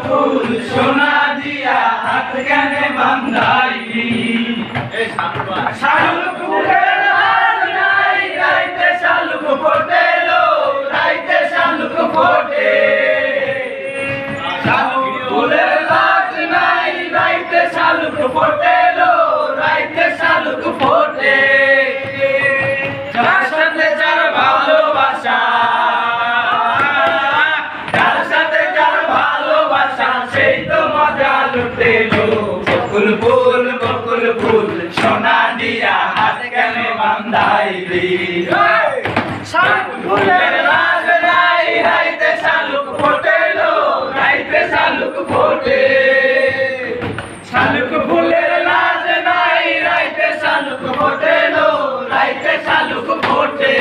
ফুল সোনা দিয়া হাত কেনে বান্ধাইলি শালুক ফুলের লাজ নাই রাইতে শালুক ফোটে লো রাইতে শালুক ফোটে শালুক ফুলের লাজ নাই রাইতে শালুক ফোটে লো রাইতে শালুক ফোটে যার সাথে যার ভালোবাসা সেই তো মজা লুটে লো বকুল ফুল সোনা দিয়া হাত কেনে বান্ধাইলি শালুক ফুলের লাজ নাই রাইতে শালুক ফোটে লো রাইতে শালুক ফোটে শালুক ফুলের লাজ নাই রাইতে শালুক ফোটে লো রাইতে শালুক ফোটে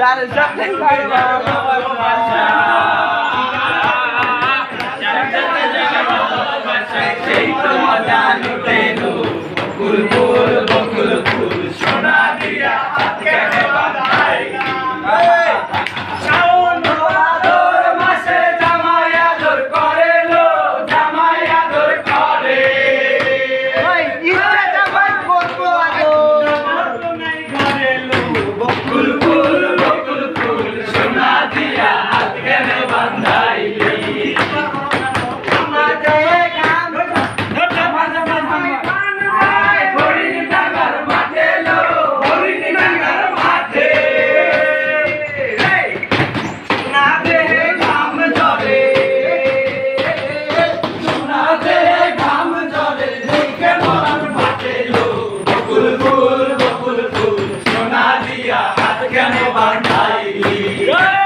যার সাথে ভালোবাসা সেই তো মজা লুটে লো বকুল ফুল সোনা দিয়া হাত কেনে বান্ধাইলি শাওন ভাদর মাসে জামাই আদর করে লো জামাই আদর করে জামাই করবো আদর নাই ঘরে লো বকুল ফুল সোনা দিয়া হাত কেনে বান্ধাইলি বকুল ফুল সোনা দিয়া হাত কেনে বান্ধাইলি